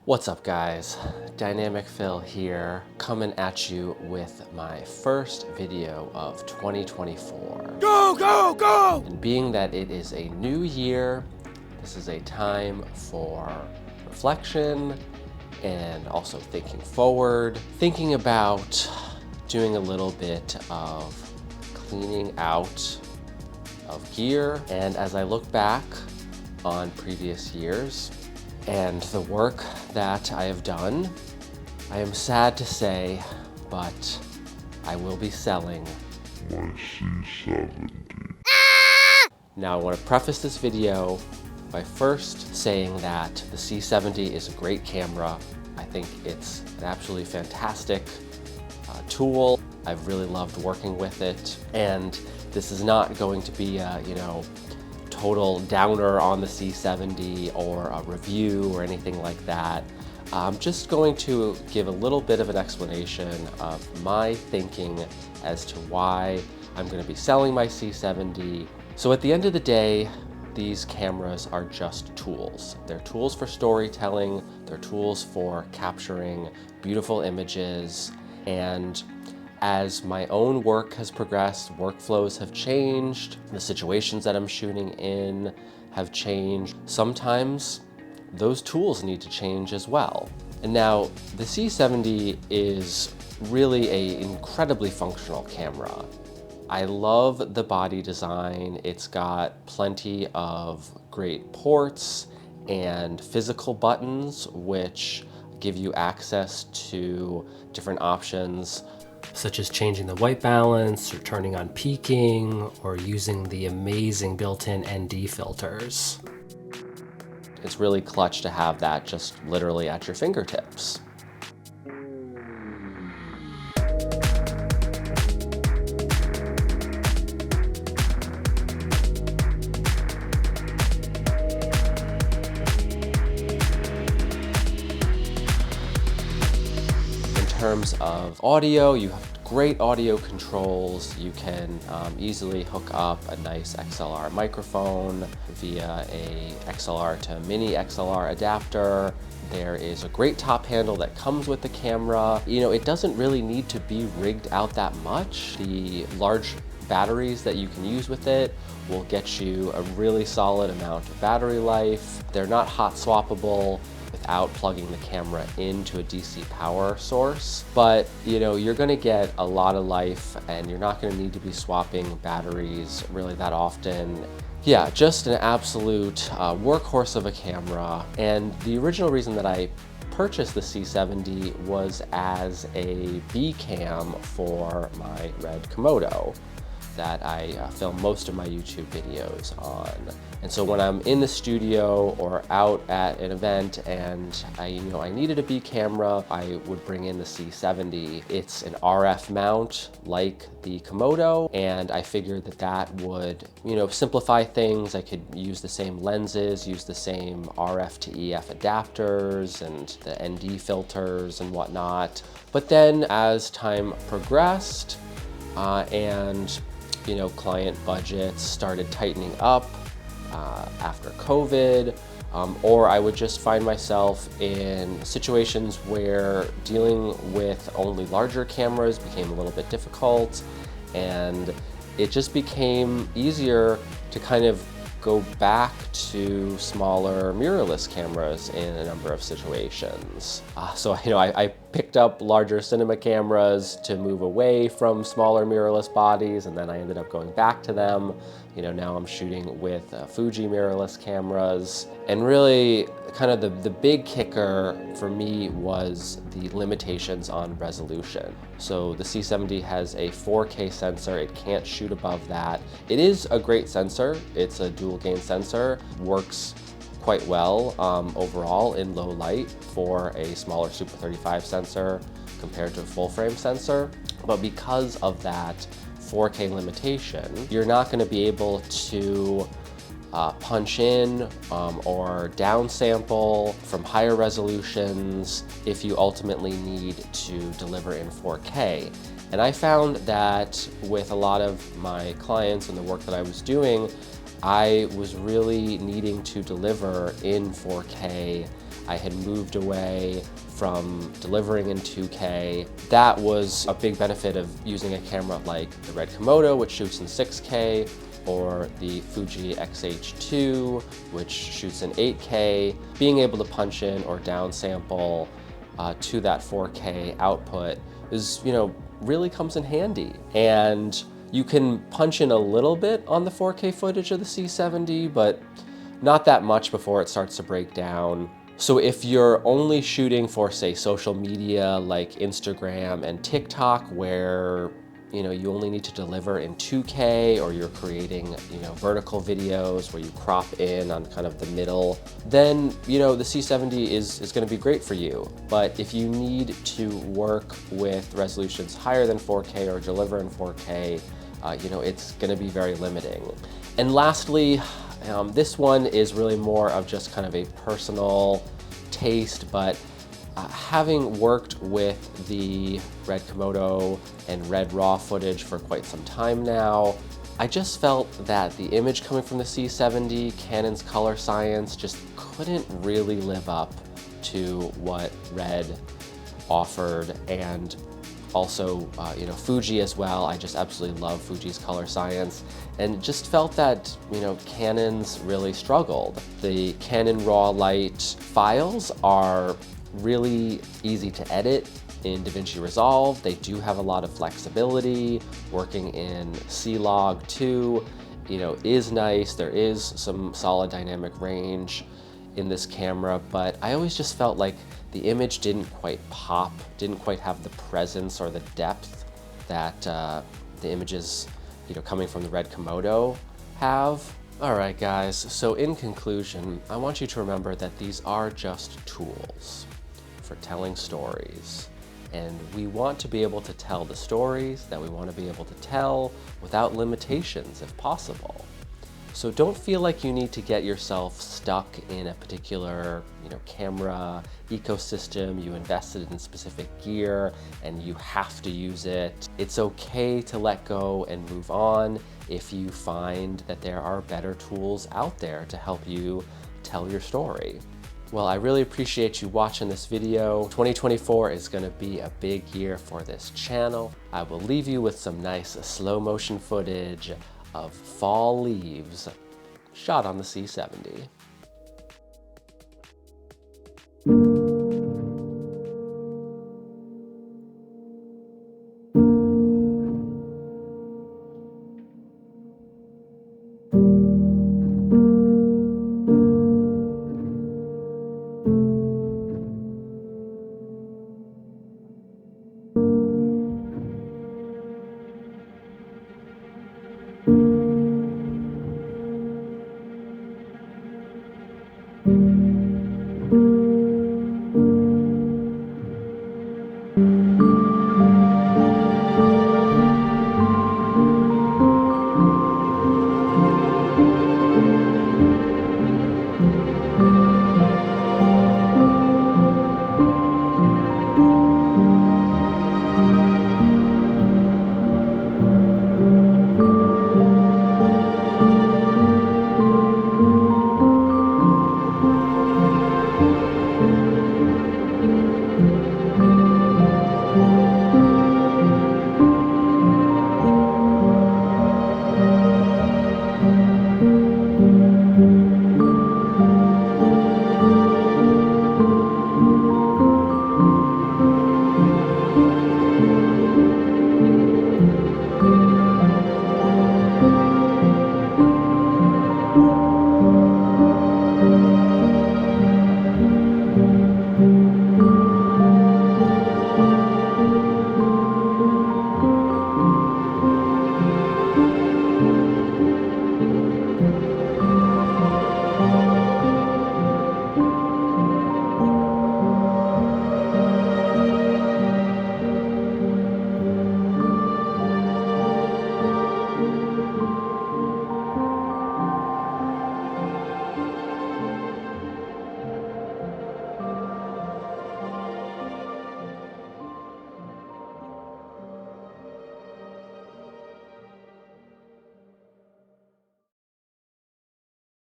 What's up, guys? Dynamic Phil here, coming at you with my first video of 2024. Go, go, go! And being that it is a new year, this is a time for reflection and also thinking forward, thinking about doing a little bit of cleaning out of gear. And as I look back on previous years, and the work that I have done, I am sad to say, but I will be selling my C70. Now, I want to preface this video by first saying that the C70 is a great camera. I think it's an absolutely fantastic tool. I've really loved working with it, and this is not going to be a, total downer on the C70 or a review or anything like that. I'm just going to give a little bit of an explanation of my thinking as to why I'm going to be selling my C70. So at the end of the day, these cameras are just tools. They're tools for storytelling, they're tools for capturing beautiful images, and as my own work has progressed, workflows have changed, the situations that I'm shooting in have changed. Sometimes those tools need to change as well. And now the C70 is really an incredibly functional camera. I love the body design. It's got plenty of great ports and physical buttons, which give you access to different options, such as changing the white balance or turning on peaking or using the amazing built-in ND filters. It's really clutch to have that just literally at your fingertips. In terms of audio, you have great audio controls. You can easily hook up a nice XLR microphone via a XLR to mini XLR adapter. There is a great top handle that comes with the camera. It doesn't really need to be rigged out that much. The large batteries that you can use with it will get you a really solid amount of battery life. They're not hot swappable without plugging the camera into a DC power source. But you're gonna get a lot of life and you're not gonna need to be swapping batteries really that often. Yeah, just an absolute workhorse of a camera. And the original reason that I purchased the C70 was as a B cam for my Red Komodo that I film most of my YouTube videos on. And so when I'm in the studio or out at an event and I needed a B camera, I would bring in the C70. It's an RF mount like the Komodo, and I figured that would, simplify things. I could use the same lenses, use the same RF to EF adapters and the ND filters and whatnot. But then as time progressed and client budgets started tightening up after COVID, or I would just find myself in situations where dealing with only larger cameras became a little bit difficult, and it just became easier to kind of go back to smaller mirrorless cameras in a number of situations. So I picked up larger cinema cameras to move away from smaller mirrorless bodies, and then I ended up going back to them. Now I'm shooting with Fuji mirrorless cameras. And really, kind of the big kicker for me was the limitations on resolution. So the C70 has a 4K sensor. It can't shoot above that. It is a great sensor. It's a dual gain sensor. Works quite well overall in low light for a smaller Super 35 sensor compared to a full frame sensor. But because of that 4K limitation, you're not going to be able to punch in or downsample from higher resolutions if you ultimately need to deliver in 4K. And I found that with a lot of my clients and the work that I was doing, I was really needing to deliver in 4K I had moved away from delivering in 2K. That was a big benefit of using a camera like the Red Komodo, which shoots in 6K, or the Fuji X-H2, which shoots in 8K. Being able to punch in or downsample to that 4K output is, really comes in handy. And you can punch in a little bit on the 4K footage of the C70, but not that much before it starts to break down. So if you're only shooting for, say, social media like Instagram and TikTok, where you only need to deliver in 2K, or you're creating vertical videos where you crop in on kind of the middle, then the C70 is going to be great for you. But if you need to work with resolutions higher than 4K or deliver in 4K, it's going to be very limiting. And lastly, this one is really more of just kind of a personal taste, but having worked with the Red Komodo and Red RAW footage for quite some time now, I just felt that the image coming from the C70, Canon's color science, just couldn't really live up to what Red offered. And also, Fuji as well. I just absolutely love Fuji's color science, and just felt that, Canon's really struggled. The Canon RAW Light files are really easy to edit in DaVinci Resolve. They do have a lot of flexibility. Working in C-Log 2, is nice. There is some solid dynamic range in this camera, but I always just felt like the image didn't quite pop, didn't quite have the presence or the depth that the images, coming from the Red Komodo have. All right, guys, so in conclusion, I want you to remember that these are just tools for telling stories. And we want to be able to tell the stories that we want to be able to tell without limitations if possible. So don't feel like you need to get yourself stuck in a particular, camera ecosystem. You invested in specific gear and you have to use it. It's okay to let go and move on if you find that there are better tools out there to help you tell your story. Well, I really appreciate you watching this video. 2024 is going to be a big year for this channel. I will leave you with some nice slow motion footage of fall leaves shot on the C70.